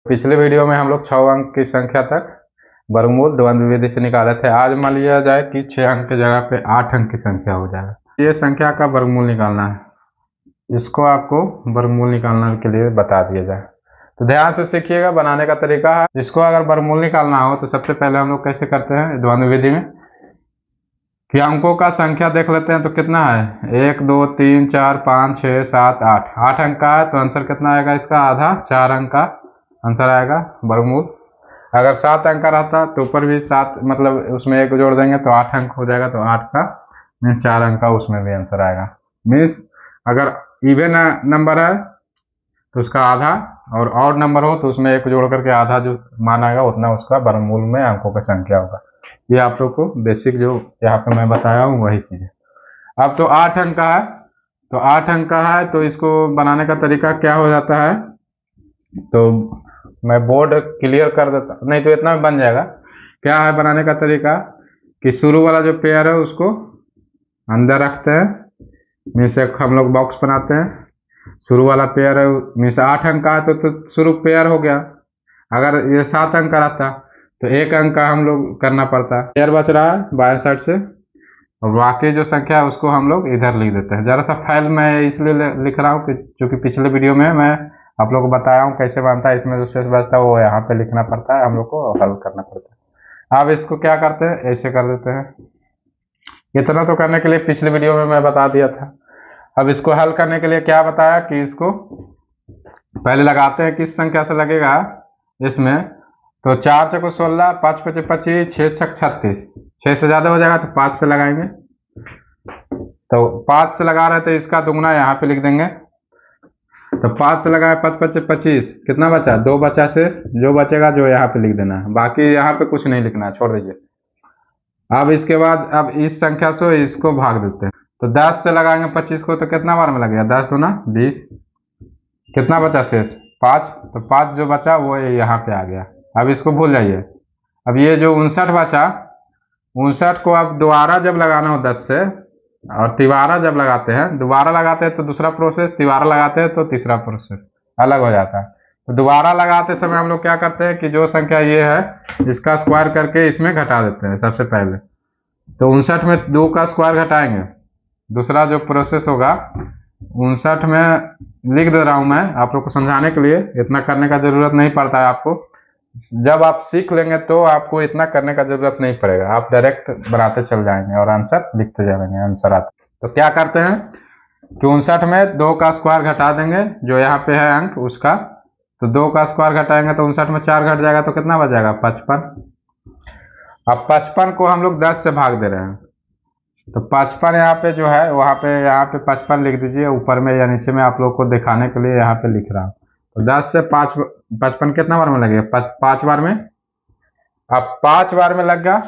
पिछले वीडियो में हम लोग 6 अंक की संख्या तक वर्गमूल द्वंद्व विधि से निकाले थे। आज मान लिया जाए कि 6 अंक की जगह पे 8 अंक की संख्या हो जाए। ये संख्या का वर्गमूल निकालना है, इसको आपको वर्गमूल निकालने के लिए बता दिया जाए। तो ध्यान से सीखिएगा, बनाने का तरीका है। इसको अगर वर्गमूल निकालना हो तो सबसे पहले हम लोग कैसे करते हैं द्वंद्व विधि में कि अंकों का संख्या देख लेते हैं। तो कितना है, 1 2 3 4 5 6 7 8। 8 अंक का है तो आंसर कितना आएगा इसका, आधा। 4 अंक का आंसर आएगा वर्गमूल। अगर 7 अंक का रहता तो ऊपर भी 7 मतलब उसमें 1 जोड़ देंगे तो 8 अंक हो जाएगा। तो 8 का मीन्स 4 अंक का उसमें भी आंसर आएगा। मीन्स अगर इवन नंबर है तो उसका आधा, और ऑड नंबर हो तो उसमें 1 जोड़ करके आधा जो मान आएगा उतना उसका वर्गमूल में अंकों की संख्या होगा। ये आप लोग को बेसिक जो यहाँ पे मैं बताया हूँ वही चीज़ है। अब तो 8 अंक का है, तो 8 अंक का है तो इसको बनाने का तरीका क्या हो जाता है, तो मैं बोर्ड क्लियर कर देता, नहीं तो इतना में बन जाएगा। क्या है बनाने का तरीका कि शुरू वाला जो पेयर है उसको अंदर रखते हैं, मीन्स एक हम लोग बॉक्स बनाते हैं। शुरू वाला पेयर है मीन्स 8 अंक का है तो शुरू पेयर हो गया। अगर ये 7 अंक का रहता तो 1 अंक का हम लोग करना पड़ता। पेयर बच रहा है बाएं साइड से, और बाकी जो संख्या है उसको हम लोग इधर लिख देते हैं। जरा सा फाइल मैं इसलिए लिख रहा हूँ कि चूंकि पिछले वीडियो में मैं आप लोग को बताया हूँ कैसे बनता है, इसमें जो शेष बचता है वो यहाँ पे लिखना पड़ता है, हम लोग को हल करना पड़ता है। अब इसको क्या करते हैं, ऐसे कर देते हैं। इतना तो करने के लिए पिछले वीडियो में मैं बता दिया था। अब इसको हल करने के लिए क्या बताया कि इसको पहले लगाते हैं किस संख्या से लगेगा इसमें। तो 4 चौको 16, 5 पचे 25, 6 छक 36। 6 से ज़्यादा हो जाएगा तो 5 से लगाएंगे। तो 5 से लगा रहे तो इसका दुगना यहाँ पे लिख देंगे। तो 5 से लगाए 5 पचे 25, कितना बचा, 2 बचा शेष। जो बचेगा जो यहाँ पे लिख देना है, बाकी यहाँ पे कुछ नहीं लिखना है, छोड़ दीजिए। अब इसके बाद अब इस संख्या से इसको भाग देते हैं। तो 10 से लगाएंगे 25 को तो कितना बार में लगेगा, 10 दूना 20। कितना बचा शेष, 5। तो 5 जो बचा वो यहाँ पे आ गया। अब इसको भूल जाइए। अब ये जो 59 बचा, 59 को अब दोबारा जब लगाना हो 10 से, और तिबारा जब लगाते हैं, दोबारा लगाते हैं तो दूसरा प्रोसेस, तिबारा लगाते हैं तो तीसरा प्रोसेस अलग हो जाता है। तो दोबारा लगाते समय हम लोग क्या करते हैं कि जो संख्या ये है इसका स्क्वायर करके इसमें घटा देते हैं सबसे पहले। तो 59 में 2 का स्क्वायर घटाएंगे, दूसरा जो प्रोसेस होगा 59 में लिख दे रहा हूं मैं आप लोग को समझाने के लिए, इतना करने का जरूरत नहीं पड़ता है आपको। जब आप सीख लेंगे तो आपको इतना करने का जरूरत नहीं पड़ेगा, आप डायरेक्ट बनाते चल जाएंगे और आंसर लिखते जाएंगे, आंसर आता। तो क्या करते हैं कि 59 में 2 का स्क्वायर घटा देंगे जो यहाँ पे है अंक उसका। तो 2 का स्क्वायर घटाएंगे तो 59 में 4 घट जाएगा तो कितना बच जाएगा, 55। अब 55 को हम लोग 10 से भाग दे रहे हैं। तो 55 यहाँ पे जो है वहाँ पे यहाँ पे 55 लिख दीजिए, ऊपर में या नीचे में आप लोग को दिखाने के लिए यहाँ पे लिख रहा हूँ। तो 10 से 5 55 कितना बार में लगेगा, 5 बार में। अब 5 बार में लग गया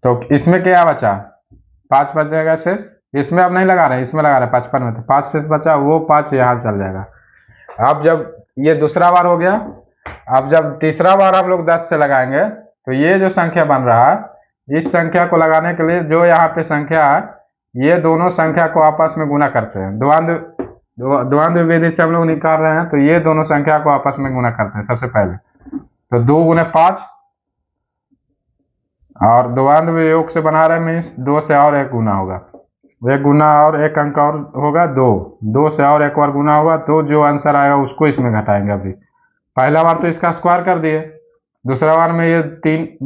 तो इसमें क्या बचा, 5 बच जाएगा शेष। इसमें अब नहीं लगा रहे, इसमें लगा रहे 55 में, तो 5 शेष बचा, वो 5 यहाँ चल जाएगा। अब जब ये दूसरा बार हो गया, अब जब तीसरा बार हम लोग 10 से लगाएंगे तो ये जो संख्या बन रहा है, इस संख्या को लगाने के लिए जो यहाँ पे संख्या है ये दोनों संख्या को आपस में गुना करते हैं। द्वंद्व विधि से हम लोग निकाल रहे हैं तो ये दोनों संख्या को आपस में गुना करते हैं सबसे पहले। तो 2 गुने 5, और द्वंद्व योग से बना रहे हैं मीन्स 2 से और 1 गुना होगा, 1 गुना और 1 अंक और होगा 2 से और 1 बार गुना होगा। तो जो आंसर आएगा उसको इसमें घटाएंगे। अभी पहला बार तो इसका स्क्वायर कर दिए, दूसरा बार में ये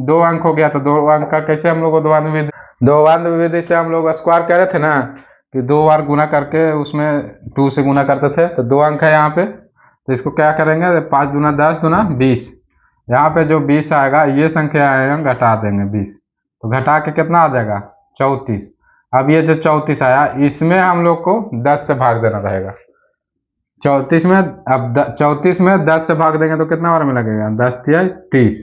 2 अंक हो गया तो 2 अंक का कैसे हम लोग द्वंद्व विधि से हम लोग स्क्वायर कह रहे थे ना कि 2 बार गुना करके उसमें 2 से गुना करते थे। तो 2 अंक है यहाँ पे, तो इसको क्या करेंगे, 5 दूना 10 दूना 20। यहाँ पे जो 20 आएगा ये संख्या आएगा घटा देंगे 20, तो घटा के कितना आ जाएगा, 34। अब ये जो 34 आया इसमें हम लोग को 10 से भाग देना रहेगा। 34 में, अब 34 में 10 से भाग देंगे तो कितना बार में लगेगा, 10 तिया 30।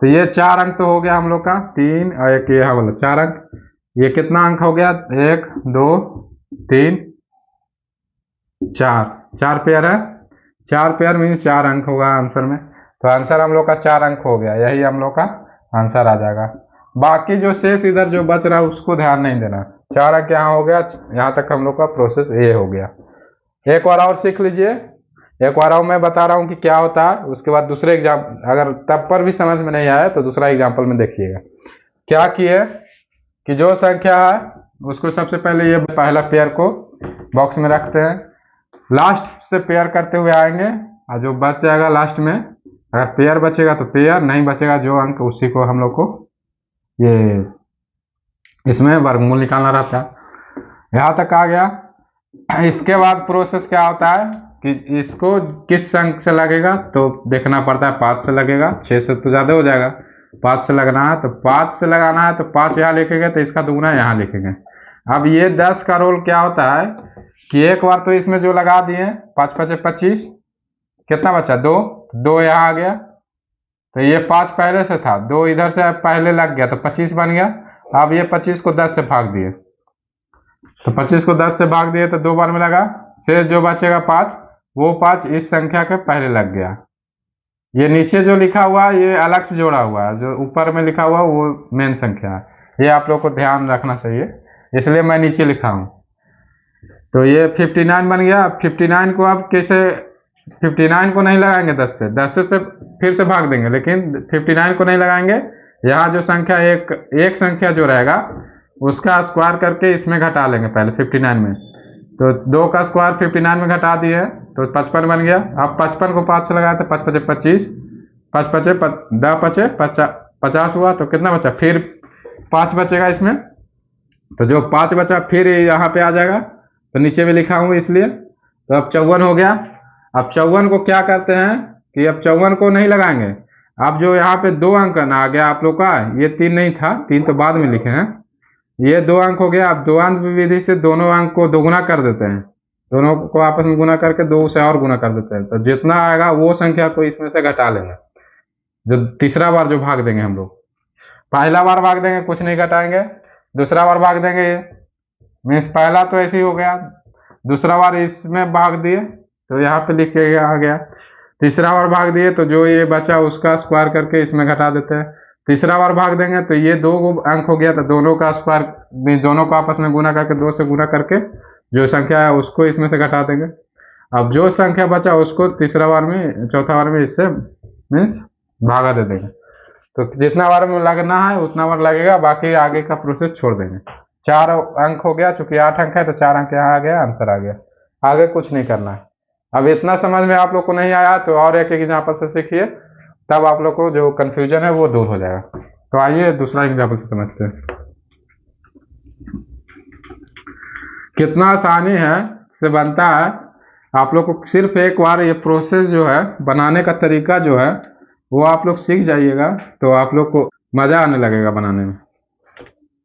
तो ये 4 अंक तो हो गया हम लोग का, 3 और 1 ये बोला 4 अंक। ये कितना अंक हो गया, 1 2 3 4, 4 पेयर है, 4 पेयर मीन्स 4 अंक होगा आंसर में। तो आंसर हम लोग का 4 अंक हो गया, यही हम लोग का आंसर आ जाएगा। बाकी जो शेष इधर जो बच रहा है उसको ध्यान नहीं देना। 4 अंक यहाँ हो गया, यहाँ तक हम लोग का प्रोसेस ये हो गया। एक बार और सीख लीजिए, एक बार और मैं बता रहा हूँ कि क्या होता है, उसके बाद दूसरे एग्जाम, अगर तब पर भी समझ में नहीं आया तो दूसरा एग्जाम्पल में देखिएगा। क्या किए कि जो संख्या है उसको सबसे पहले ये पहला पेयर को बॉक्स में रखते हैं, लास्ट से पेयर करते हुए आएंगे, और जो बच जाएगा लास्ट में, अगर पेयर बचेगा तो पेयर, नहीं बचेगा जो अंक उसी को हम लोग को ये इसमें वर्गमूल निकालना रहता है। यहाँ तक आ गया। इसके बाद प्रोसेस क्या होता है कि इसको किस अंक से लगेगा तो देखना पड़ता है। 5 से लगेगा, 6 से तो ज़्यादा हो जाएगा, 5 से लगना है तो 5 से लगाना है, तो 5 यहाँ लिखेंगे तो इसका दुगुना यहाँ लिखेंगे। अब ये 10 का रोल क्या होता है कि एक बार तो इसमें जो लगा दिए 5 5 25, कितना बचा 2, 2 यहाँ आ गया, तो ये 5 पहले से था, 2 इधर से पहले लग गया तो 25 बन गया। अब ये 25 को 10 से भाग दिए, तो 25 को 10 से भाग दिए तो 2 बार में लगा, शेष जो बचेगा 5, वो 5 इस संख्या के पहले लग गया। ये नीचे जो लिखा हुआ है ये अलग से जोड़ा हुआ है, जो ऊपर में लिखा हुआ है वो मेन संख्या है, ये आप लोग को ध्यान रखना चाहिए, इसलिए मैं नीचे लिखा हूँ। तो ये 59 बन गया। 59 को अब कैसे, 59 को नहीं लगाएंगे 10 से, 10 से फिर से भाग देंगे, लेकिन 59 को नहीं लगाएंगे। यहाँ जो संख्या एक संख्या जो रहेगा उसका स्क्वायर करके इसमें घटा लेंगे पहले 59 में, तो 2 का स्क्वायर 59 में घटा दिए तो 55 बन गया। अब 55 को 5 से लगाया तो 5 5 25, 5 5 10 5 50 हुआ, तो कितना बचा, फिर 5 बचेगा इसमें, तो जो 5 बचा फिर यहाँ पे आ जाएगा, तो नीचे भी लिखा हूँ इसलिए। तो अब 54 हो गया। अब 54 को क्या करते हैं कि अब 54 को नहीं लगाएंगे, अब जो यहाँ पे 2 अंक आ गया आप लोग का, ये 3 नहीं था, 3 तो बाद में लिखे हैं, ये 2 अंक हो गया। अब 2 अंक विधि से दोनों अंक को दोगुना कर देते हैं, दोनों को आपस में गुना करके 2 से और गुना कर देते हैं, तो जितना आएगा वो संख्या को इसमें से घटा लेंगे। जो तीसरा बार जो भाग देंगे हम लोग, पहला बार भाग देंगे कुछ नहीं घटाएंगे, दूसरा बार भाग देंगे, ये मीन्स पहला तो ऐसे ही हो गया, दूसरा बार इसमें भाग दिए तो यहाँ पे लिख के आ गया, तीसरा बार भाग दिए तो जो ये बचा उसका स्क्वायर करके इसमें घटा देते हैं, तीसरा बार भाग देंगे तो ये 2 अंक हो गया, तो दोनों का स्क्वायर, दोनों को आपस में गुना करके 2 से गुना करके जो संख्या है उसको इसमें से घटा देंगे। अब जो संख्या बचा उसको तीसरा बार में, चौथा बार में इससे मीन्स भागा दे देंगे, तो जितना बार में लगना है उतना बार लगेगा, बाकी आगे का प्रोसेस छोड़ देंगे। 4 अंक हो गया, चूंकि 8 अंक है तो 4 अंक यहाँ आ गया, आंसर आ गया, आगे कुछ नहीं करना है। अब इतना समझ में आप लोग को नहीं आया तो और एक एग्जाम्पल से सीखिए, तब आप लोग को जो कंफ्यूजन है वो दूर हो जाएगा। तो आइए दूसरा एग्जाम्पल से समझते हैं। कितना आसानी है से बनता है, आप लोग को सिर्फ एक बार ये प्रोसेस जो है बनाने का तरीका जो है वो आप लोग सीख जाइएगा, तो आप लोग को मजा आने लगेगा बनाने में।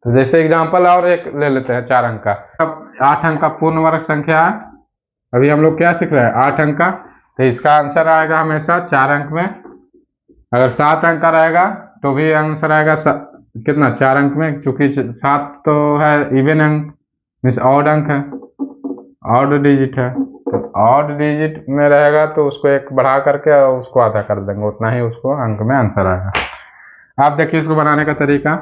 तो जैसे एग्जाम्पल और एक ले लेते हैं 4 अंक का। अब 8 अंक का पूर्ण वर्ग संख्या है, अभी हम लोग क्या सीख रहे हैं 8 अंक का, तो इसका आंसर आएगा हमेशा 4 अंक में। अगर 7 अंक का रहेगा तो भी आंसर आएगा कितना, 4 अंक में, क्योंकि 7 तो है इवन अंक, मीन्स ऑड अंक है, ऑड डिजिट है, तो ऑड डिजिट में रहेगा तो उसको 1 बढ़ा करके उसको आधा कर देंगे, उतना ही उसको अंक में आंसर आएगा। आप देखिए इसको बनाने का तरीका,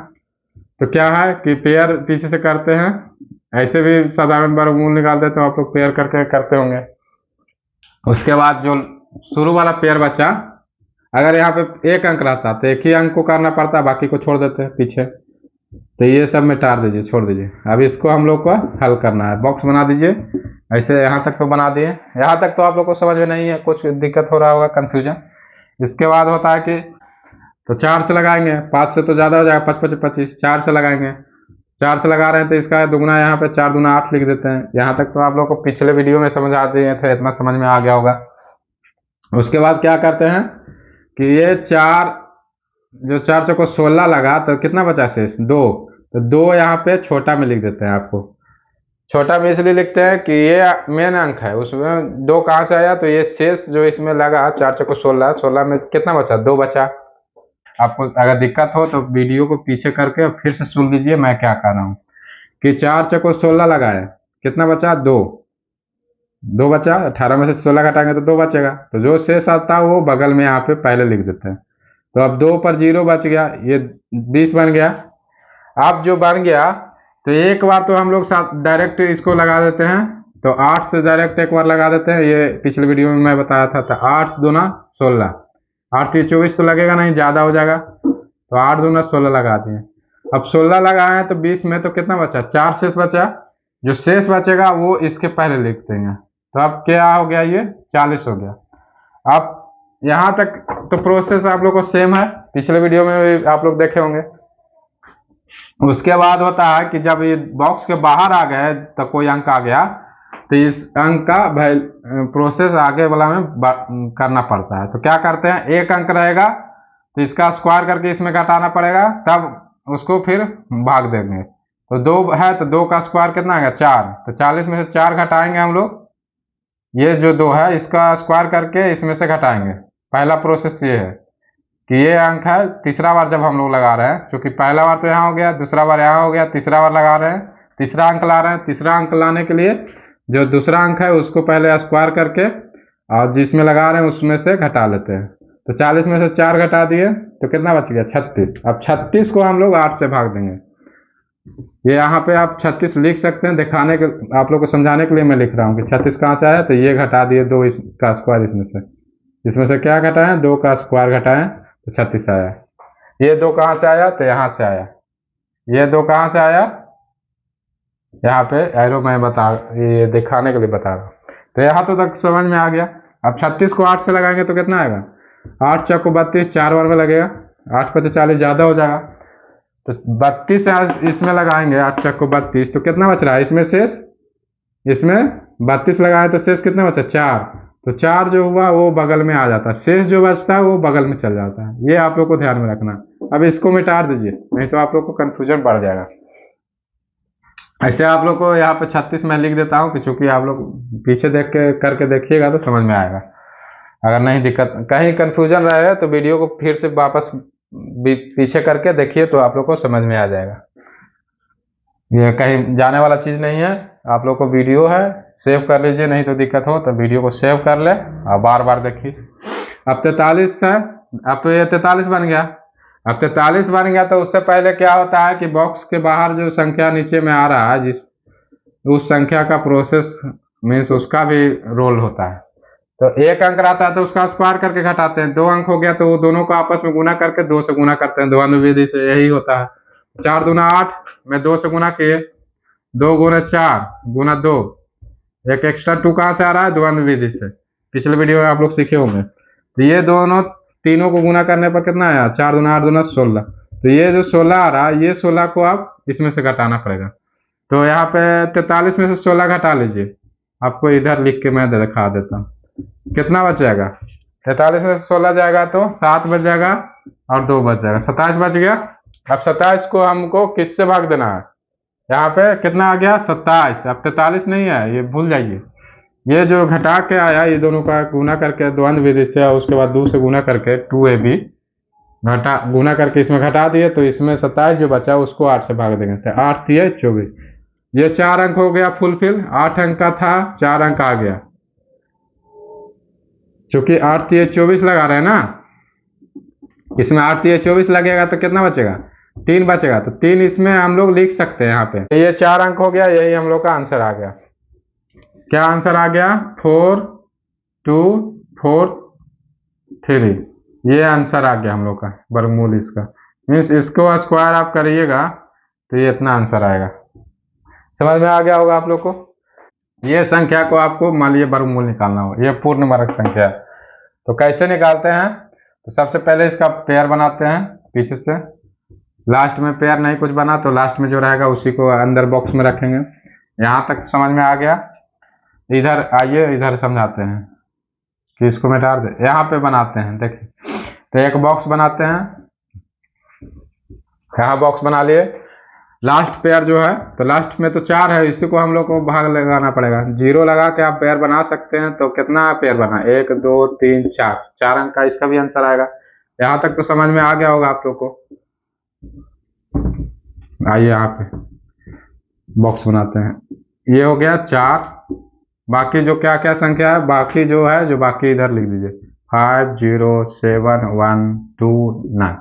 तो क्या है कि पेयर पीछे से करते हैं, ऐसे भी साधारण वर्गमूल निकालते तो आप लोग पेयर करके करते होंगे। उसके बाद जो शुरू वाला पेयर बचा, अगर यहाँ पे 1 अंक रहता तो 1 ही अंक को करना पड़ता, बाकी को छोड़ देते हैं पीछे, तो ये सब मिटा दीजिए, छोड़ दीजिए। अब इसको हम लोग को हल करना है, बॉक्स बना दीजिए, ऐसे यहाँ तक तो बना दिए, यहाँ तक तो आप लोग को समझ में नहीं है, कुछ दिक्कत हो रहा होगा, कंफ्यूजन। इसके बाद होता है कि तो 4 से लगाएंगे, 5 से तो ज़्यादा हो जाएगा, 5 5 25, 4 से लगाएंगे, 4 से लगा रहे हैं तो इसका दुगुना यहाँ पे 4 दूना 8 लिख देते हैं। यहाँ तक तो आप लोग को पिछले वीडियो में समझ आ दिए थे, इतना समझ में आ गया होगा। उसके बाद क्या करते हैं कि ये 4 जो 4 चौको 16 लगा, तो कितना बचा शेष 2, तो 2 यहाँ पे छोटा में लिख देते हैं। आपको छोटा में इसलिए लिखते हैं कि ये मेन अंक है, उसमें 2 कहाँ से आया, तो ये शेष जो इसमें लगा 4 चौको 16, 16 में कितना बचा, 2 बचा। आपको अगर दिक्कत हो तो वीडियो को पीछे करके फिर से सुन लीजिए मैं क्या कह रहा हूँ, कि 4 चौको 16 लगाए, कितना बचा 2, 2 बचा, 18 में से 16 घटाएंगे तो 2 बचेगा, तो जो शेष आता है वो बगल में यहाँ पे पहले लिख देते हैं। तो अब 2 पर 0 बच गया, ये 20 बन गया। अब जो बन गया तो एक बार तो हम लोग डायरेक्ट इसको लगा देते हैं, तो 8 से डायरेक्ट एक बार लगा देते हैं। ये पिछले वीडियो में मैं बताया था, 8 दूना 16, 8 3 24 तो लगेगा नहीं, ज़्यादा हो जाएगा, तो 8 दूना 16 लगा दिए। अब 16 लगाए तो 20 में तो कितना बचा, 4 शेष बचा। जो शेष बचेगा वो इसके पहले लिख देंगे, तो अब क्या हो गया, ये 40 हो गया। अब यहाँ तक तो प्रोसेस आप लोग को सेम है, पिछले वीडियो में भी आप लोग देखे होंगे। उसके बाद होता है कि जब ये बॉक्स के बाहर आ गए तो कोई अंक आ गया, तो इस अंक का प्रोसेस आगे वाला में करना पड़ता है। तो क्या करते हैं, एक अंक रहेगा तो इसका स्क्वायर करके इसमें घटाना पड़ेगा, तब उसको फिर भाग देंगे। तो 2 है तो 2 का स्क्वायर कितना आएगा, 4। तो 40 में से 4 घटाएंगे हम लोग, ये जो 2 है इसका स्क्वायर करके इसमें से घटाएंगे। पहला प्रोसेस ये है कि ये अंक है, तीसरा बार जब हम लोग लगा रहे हैं, क्योंकि पहला बार तो यहाँ हो गया, दूसरा बार यहाँ हो गया, तीसरा बार लगा रहे हैं, तीसरा अंक ला रहे हैं। तीसरा अंक लाने के लिए जो दूसरा अंक है उसको पहले स्क्वायर करके और जिसमें लगा रहे हैं उसमें से घटा लेते हैं। तो 40 में से 4 घटा दिए तो कितना बच गया, 36। अब 36 को हम लोग 8 से भाग देंगे। ये यहाँ पे आप 36 लिख सकते हैं, दिखाने के आप लोग को समझाने के लिए मैं लिख रहा हूँ कि 36 कहाँ से आया, तो ये घटा दिए 2 का स्क्वायर इसमें से क्या घटाएं, 2 का स्क्वायर घटाएं तो 36 आया। ये 2 कहाँ से आया, तो यहाँ से आया। ये 2 कहाँ से आया, यहाँ पे एरो मैं ये दिखाने के लिए बता रहा हूँ। तो यहाँ तो तक समझ में आ गया। अब 36 को 8 से लगाएंगे तो कितना आएगा, 8 चौको 32, 4 बार में लगेगा, 8 पचे 40 ज़्यादा हो जाएगा। तो 32 इसमें लगाएंगे, 8 चौको 32, तो कितना बच रहा है इसमें शेष, इसमें 32 लगाए तो शेष कितना बचा, 4। तो 4 जो हुआ वो बगल में आ जाता है, शेष जो बचता है वो बगल में चल जाता है। ये आप लोग को ध्यान में रखना। अब इसको मिटा दीजिए, नहीं तो आप लोग को कंफ्यूजन बढ़ जाएगा। ऐसे आप लोग को यहाँ पे 36 मैं लिख देता हूँ कि चूंकि आप लोग पीछे देख के करके देखिएगा तो समझ में आएगा। अगर नहीं दिक्कत कहीं कंफ्यूजन रहे तो वीडियो को फिर से वापस पीछे करके देखिए तो आप लोग को समझ में आ जाएगा। ये कहीं जाने वाला चीज़ नहीं है, आप लोग को वीडियो है सेव कर लीजिए, नहीं तो दिक्कत हो तो वीडियो को सेव कर ले और बार बार देखिए। अब 43 है, अब तो ये 43 बन गया। अब 43 बन गया तो उससे पहले क्या होता है कि बॉक्स के बाहर जो संख्या नीचे में आ रहा है उस संख्या का प्रोसेस मीन्स उसका भी रोल होता है। तो 1 अंक रहता है तो उसका स्क्वायर करके घटाते हैं। 2 अंक हो गया तो वो दोनों को आपस में गुना करके 2 से गुना करते हैं, द्वंद्व विधि से यही होता है। 4 दूना 8 में 2 से गुना किए, 2 गुना 4 गुना 2, एक एक्स्ट्रा 2 कहाँ से आ रहा है, द्वंद्व विधि से, पिछले वीडियो में आप लोग सीखे होंगे। तो ये तीनों को गुना करने पर कितना आया, 4 दूना 8 दूना 16। तो ये जो 16 आ रहा है, ये 16 को आप इसमें से घटाना पड़ेगा। तो यहाँ पे 43 में से 16 घटा लीजिए, आपको इधर लिख के मैं दिखा देता हूँ कितना बच जाएगा। 43 में से 16 जाएगा तो 7 बच जाएगा और 2 बच जाएगा, 27 बच गया। अब 27 को हमको किससे भाग देना है, यहाँ पे कितना आ गया, 27। अब 43 नहीं है, ये भूल जाइए। ये जो घटा के आया, ये दोनों का गुना करके द्वंद्व विधि से और उसके बाद 2 से गुना करके 2ab गुना करके इसमें घटा दिए, तो इसमें 27 जो बचा उसको 8 से भाग देंगे, तो 8 3 24। ये 4 अंक हो गया फुलफिल, 8 अंक का था 4 अंक आ गया। चूंकि 8 3 24 लगा रहे हैं ना, इसमें 8 3 24 लगेगा तो कितना बचेगा, 3 बचेगा। तो 3 इसमें हम लोग लिख सकते हैं यहाँ पे। ये 4 अंक हो गया, यही हम लोग का आंसर आ गया। क्या आंसर आ गया, 4 2 4 3, ये आंसर आ गया हम लोग का वर्गमूल इसका। मीन्स इसको स्क्वायर आप करिएगा तो ये इतना आंसर आएगा। समझ में आ गया होगा आप लोग को। ये संख्या को आपको मान लीजिए वर्गमूल निकालना हो, ये पूर्ण वर्ग संख्या है, तो कैसे निकालते हैं, तो सबसे पहले इसका पेयर बनाते हैं पीछे से, लास्ट में पेयर नहीं कुछ बना तो लास्ट में जो रहेगा उसी को अंदर बॉक्स में रखेंगे। यहाँ तक समझ में आ गया। इधर आइए, इधर समझाते हैं कि इसको मिटा दे। यहाँ पे बनाते हैं, देखिए, तो एक बॉक्स बनाते हैं, यहाँ बॉक्स बना लिए। लास्ट पेयर जो है, तो लास्ट में तो 4 है, इसी को हम लोग को भाग लगाना पड़ेगा। 0 लगा के आप पेयर बना सकते हैं। तो कितना पेयर बना, 1 2 3 4, 4 अंक का इसका भी आंसर आएगा। यहाँ तक तो समझ में आ गया होगा आप लोग को। आइए यहाँ पे बॉक्स बनाते हैं। ये हो गया 4, बाकी जो क्या क्या संख्या है, बाकी जो है जो बाकी इधर लिख दीजिए, 5 0 7 1 2 9।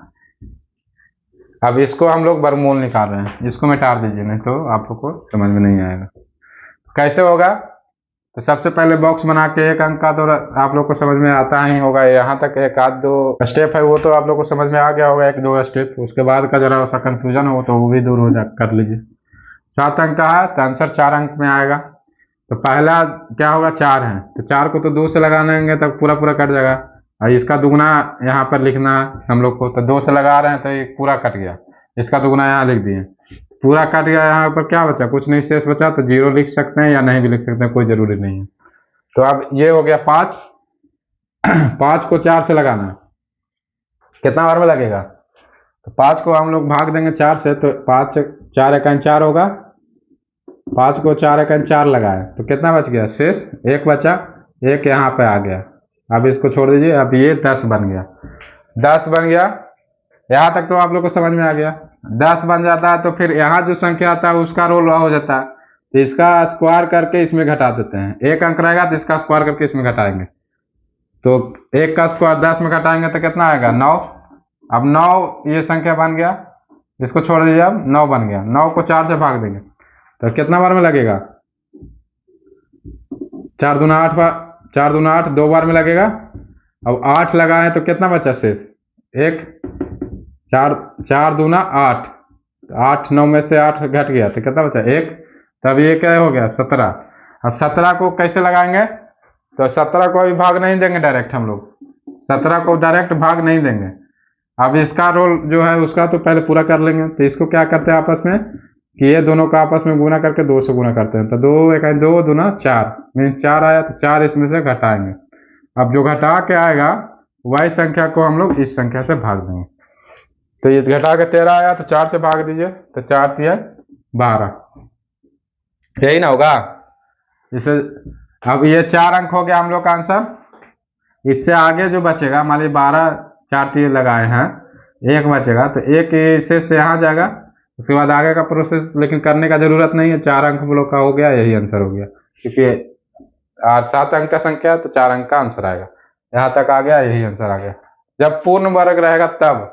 अब इसको हम लोग वर्गमूल निकाल रहे हैं, इसको मिटा दीजिए, नहीं तो आप लोग को समझ में नहीं आएगा। कैसे होगा, तो सबसे पहले बॉक्स बना के एक अंक का तो आप लोग को समझ में आता ही होगा। यहाँ तक एक आध दो स्टेप है वो तो आप लोग को समझ में आ गया होगा, एक दो स्टेप। उसके बाद का जरा सा कंफ्यूजन हो तो वो भी दूर हो जा कर लीजिए। 7 अंक का है तो आंसर 4 अंक में आएगा। तो पहला क्या होगा, 4 है तो 4 को तो 2 से लगा लेंगे तो पूरा पूरा कट जाएगा। और इसका दुगना यहाँ पर लिखना है हम लोग को, तो 2 से लगा रहे हैं तो ये पूरा कट गया। इसका दुगना यहाँ लिख दिए, पूरा कट गया। यहाँ पर क्या बचा, कुछ नहीं शेष बचा, तो 0 लिख सकते हैं या नहीं भी लिख सकते हैं, कोई जरूरी नहीं है। तो अब ये हो गया 5। 5 को 4 से लगाना है, कितना बार में लगेगा, तो 5 को हम लोग भाग देंगे 4 से, तो 5 4 एकान 4 होगा। 5 को 4 एकान 4 लगाए तो कितना बच गया, शेष 1 बचा, 1 यहाँ पे आ गया। अब इसको छोड़ दीजिए, अब ये 10 बन गया। 10 बन गया, यहाँ तक तो आप लोग को समझ में आ गया। 10 बन जाता है तो फिर यहाँ जो संख्या आता है उसका रोल हो जाता है, तो इसका स्क्वायर करके इसमें घटा देते हैं। 1 अंक रहेगा तो इसका स्क्वायर करके इसमें घटाएंगे, तो 1 का स्क्वायर 10 में घटाएंगे तो कितना आएगा, 9। अब 9 ये संख्या बन गया, इसको छोड़ दीजिए, अब 9 बन गया। 9 को 4 से भाग देंगे तो कितना बार में लगेगा, 4 दूना 8 4 दूना 8 2 बार में लगेगा। अब 8 लगाए तो कितना बचा शेष, 1। 4 दूना 8, 8 9 में से 8 घट गया तो कितना बचा, 1। तब ये क्या हो गया, 17। अब 17 को कैसे लगाएंगे, तो 17 को अभी भाग नहीं देंगे डायरेक्ट, हम लोग 17 को डायरेक्ट भाग नहीं देंगे। अब इसका रोल जो है उसका तो पहले पूरा कर लेंगे। तो इसको क्या करते हैं आपस में, कि ये दोनों का आपस में गुना करके 2 से गुना करते हैं, तो 2 1 2 दूना 4 मीन 4 आया, तो 4 इसमें से घटाएंगे। अब जो घटा के आएगा वही संख्या को हम लोग इस संख्या से भाग देंगे। तो ये घटा के 13 आया तो 4 से भाग दीजिए, तो 4 3 12, यही ना होगा इसे। अब ये 4 अंक हो गया हम लोग का आंसर। इससे आगे जो बचेगा, मान लीजिए 12 4 3 लगाए हैं, 1 बचेगा, तो 1 शेष से यहाँ जाएगा। उसके बाद आगे का प्रोसेस लेकिन करने का जरूरत नहीं है, 4 अंक हम लोग का हो गया, यही आंसर हो गया। क्योंकि 7 अंक का संख्या तो 4 अंक का आंसर आएगा। यहाँ तक आ गया, यही आंसर आ गया। जब पूर्ण वर्ग रहेगा तब,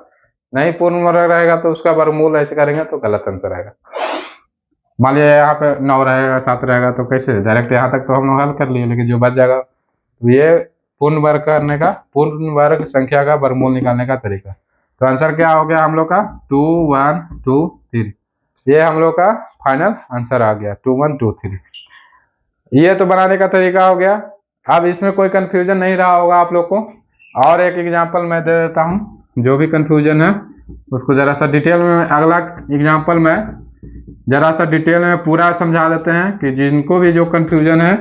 नहीं पूर्ण वर्ग रहेगा तो उसका वर्गमूल ऐसे करेंगे तो गलत आंसर आएगा। मान लिया यहाँ पे 9 रहेगा 7 रहेगा तो कैसे, डायरेक्ट यहाँ तक तो हम लोग हल कर लिए, लेकिन जो बच जाएगा तो ये पूर्ण वर्ग करने का, पूर्ण वर्ग संख्या का वर्गमूल निकालने का तरीका। तो आंसर क्या हो गया हम लोग का, 2 1 2 3। ये हम लोग का फाइनल आंसर आ गया, 2 1 2 3। ये तो बनाने का तरीका हो गया। अब इसमें कोई कंफ्यूजन नहीं रहा होगा आप लोग को। और एक एग्जाम्पल मैं दे देता हूँ, जो भी कंफ्यूजन है उसको जरा सा डिटेल में, अगला एग्जाम्पल में जरा सा डिटेल में पूरा समझा देते हैं, कि जिनको भी जो कंफ्यूजन है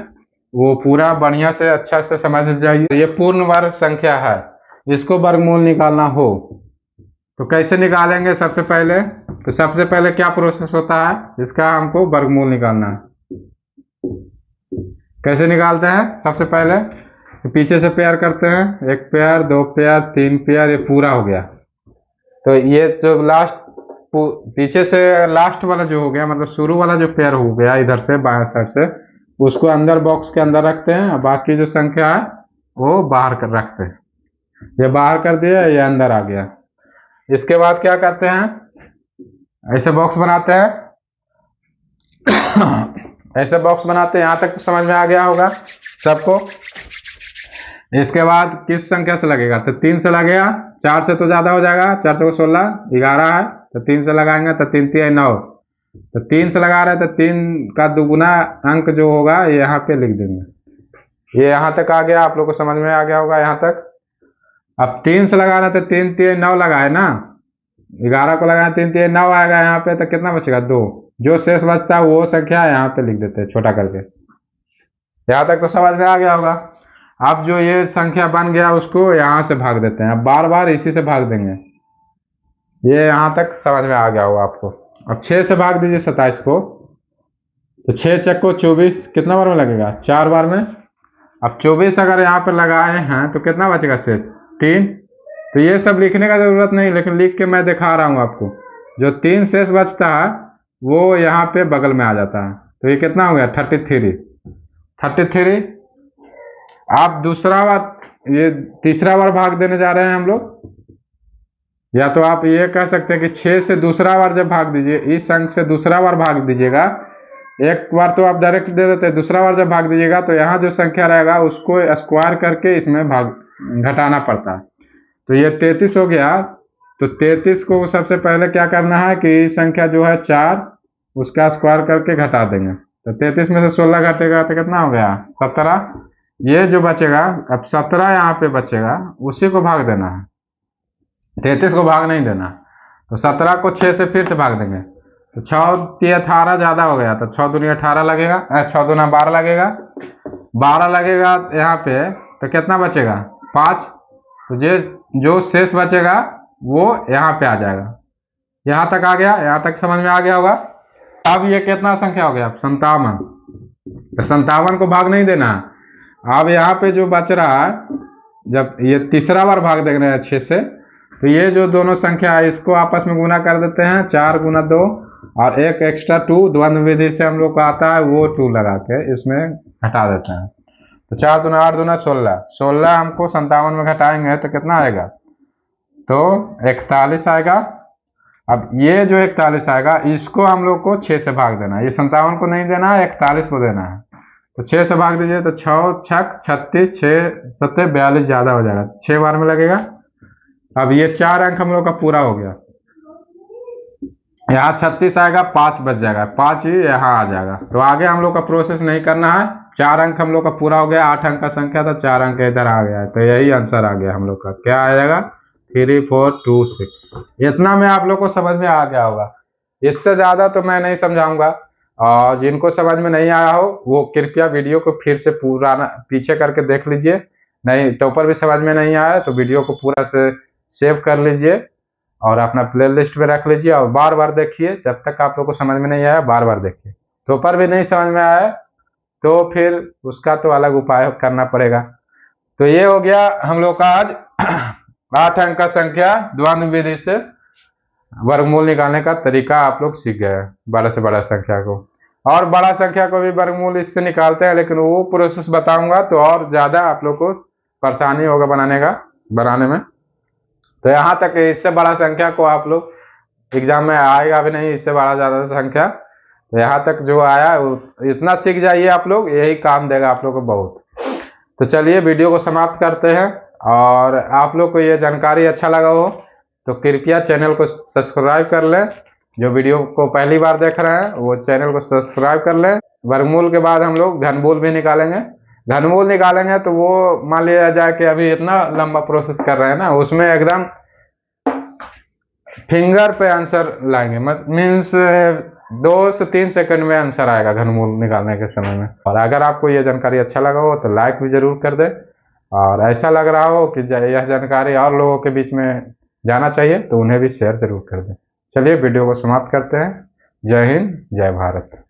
वो पूरा बढ़िया से अच्छा से समझ जाइए। ये पूर्ण वर्ग संख्या है, इसको वर्गमूल निकालना हो तो कैसे निकालेंगे। सबसे पहले क्या प्रोसेस होता है, इसका हमको वर्गमूल निकालना है। कैसे निकालते हैं, सबसे पहले पीछे से पेयर करते हैं, 1 पेयर 2 पेयर 3 पेयर, ये पूरा हो गया। तो ये जो लास्ट पीछे से लास्ट वाला जो हो गया, मतलब शुरू वाला जो पेयर हो गया इधर से बाएं साइड से, उसको अंदर बॉक्स के अंदर रखते हैं, और बाकी जो संख्या है वो बाहर कर रखते हैं। ये बाहर कर दिया, ये अंदर आ गया। इसके बाद क्या करते हैं, ऐसे बॉक्स बनाते हैं। ऐसे बॉक्स बनाते हैं, यहाँ तक तो समझ में आ गया होगा सबको। इसके बाद किस संख्या से लगेगा, तो 3 से लगेगा, 4 से तो ज्यादा हो जाएगा, 4 से 16 11 है, तो 3 से लगाएंगे तो 3 3 9। तो 3 से लगा रहे हैं तो 3 का दुगुना अंक जो होगा ये यहाँ पे लिख देंगे। ये यहाँ तक आ गया, आप लोग को समझ में आ गया होगा यहाँ तक। अब 3 से लगा रहे हैं तो 3 3 9 लगाए ना, 11 को लगाए 3 3 9 आएगा यहाँ पे, तो कितना बचेगा 2। जो शेष बचता है वो संख्या यहाँ पे लिख देते हैं छोटा करके। यहाँ तक तो समझ में आ गया होगा। अब जो ये संख्या बन गया उसको यहाँ से भाग देते हैं, अब बार बार इसी से भाग देंगे। ये यहाँ तक समझ में आ गया होगा आपको। अब 6 से भाग दीजिए 27 को, तो 6 चक्को 24, कितना बार में लगेगा, 4 बार में। अब 24 अगर यहाँ पे लगाए हैं तो कितना बचेगा शेष, 3। तो ये सब लिखने का जरूरत नहीं, लेकिन लिख के मैं दिखा रहा हूँ आपको। जो 3 शेष बचता है वो यहाँ पे बगल में आ जाता है, तो ये कितना हो गया 33। आप दूसरा बार, ये तीसरा बार भाग देने जा रहे हैं हम लोग। या तो आप ये कह सकते हैं कि 6 से दूसरा बार जब भाग दीजिए, इस अंक से दूसरा बार भाग दीजिएगा, एक बार तो आप डायरेक्ट दे देते, दूसरा बार जब भाग दीजिएगा तो यहाँ जो संख्या रहेगा उसको स्क्वायर करके इसमें भाग घटाना पड़ता है। तो ये 33 हो गया। तो 33 को सबसे पहले क्या करना है कि संख्या जो है 4 उसका स्क्वायर करके घटा देंगे। तो 33 में से 16 घटेगा तो कितना हो गया 17। ये जो बचेगा अब 17 यहाँ पे बचेगा, उसी को भाग देना है, 33 को भाग नहीं देना। तो 17 को 6 से फिर से भाग देंगे। तो 6 18 ज्यादा हो गया, तो 6 दूनी 18 लगेगा, 6 दूना 12 लगेगा, 12 लगेगा यहाँ पे। तो कितना बचेगा 5। तो जो शेष बचेगा वो यहाँ पे आ जाएगा। यहाँ तक आ गया, यहाँ तक समझ में आ गया होगा। अब ये कितना संख्या हो गया 57। तो 57 को भाग नहीं देना। अब यहाँ पे जो बच रहा है, जब ये तीसरा बार भाग दे रहे हैं 6 से, तो ये जो दोनों संख्या है इसको आपस में गुना कर देते हैं, 4 गुना 2 और एक एक्स्ट्रा 2 द्वंद्व विधि से हम लोग को आता है, वो 2 लगा के इसमें घटा देते हैं। तो 4 दूना 8 दूना 16, 16 हमको 57 में घटाएंगे तो कितना आएगा, तो 41 आएगा। अब ये जो 41 आएगा इसको हम लोग को 6 से भाग देना है, ये 57 को नहीं देना है, 41 को देना है। तो 6 से भाग दीजिए तो 6 छक 36, 6 7 42 ज्यादा हो जाएगा, 6 बार में लगेगा। अब ये 4 अंक हम लोग का पूरा हो गया, यहाँ 36 आएगा, 5 बच जाएगा, 5 ही यहाँ आ जाएगा। तो आगे हम लोग का प्रोसेस नहीं करना है, 4 अंक हम लोग का पूरा हो गया, 8 अंक का संख्या था, 4 अंक इधर आ गया है। तो यही आंसर आ गया हम लोग का, क्या आ जाएगा 3 4 2 6। इतना में आप लोग को समझ में आ गया होगा, इससे ज्यादा तो मैं नहीं समझाऊंगा। और जिनको समझ में नहीं आया हो वो कृपया वीडियो को फिर से पुराना पीछे करके देख लीजिए, नहीं तो ऊपर भी समझ में नहीं आया तो वीडियो को पूरा से सेव कर लीजिए और अपना प्लेलिस्ट में रख लीजिए और बार बार देखिए, जब तक आप लोग को समझ में नहीं आया बार बार देखिए। तो ऊपर भी नहीं समझ में आया तो फिर उसका तो अलग उपाय करना पड़ेगा। तो ये हो गया हम लोग का आज 8 अंक का संख्या द्वंद्व विधि से वर्गमूल निकालने का तरीका आप लोग सीख गए बड़ा से बड़ा संख्या को। और बड़ा संख्या को भी वर्गमूल इससे निकालते हैं, लेकिन वो प्रोसेस बताऊंगा तो और ज्यादा आप लोग को परेशानी होगा बनाने में। तो यहाँ तक इससे बड़ा संख्या को आप लोग एग्जाम में आएगा भी नहीं, इससे बड़ा ज्यादा संख्या। तो यहाँ तक जो आया इतना सीख जाइए आप लोग, यही काम देगा आप लोग को बहुत। तो चलिए वीडियो को समाप्त करते हैं। और आप लोग को ये जानकारी अच्छा लगा हो तो कृपया चैनल को सब्सक्राइब कर लें, जो वीडियो को पहली बार देख रहे हैं वो चैनल को सब्सक्राइब कर लें। वर्गमूल के बाद हम लोग घनमूल भी निकालेंगे। घनमूल निकालेंगे तो वो मान लिया जाए कि अभी इतना लंबा प्रोसेस कर रहे हैं ना, उसमें एकदम फिंगर पे आंसर लाएंगे, मीन्स 2 से 3 सेकंड में आंसर आएगा घनमूल निकालने के समय में। और अगर आपको यह जानकारी अच्छा लगा हो तो लाइक भी जरूर कर दे, और ऐसा लग रहा हो कि यह जानकारी और लोगों के बीच में जाना चाहिए तो उन्हें भी शेयर जरूर कर दें। चलिए वीडियो को समाप्त करते हैं। जय हिंद, जय भारत।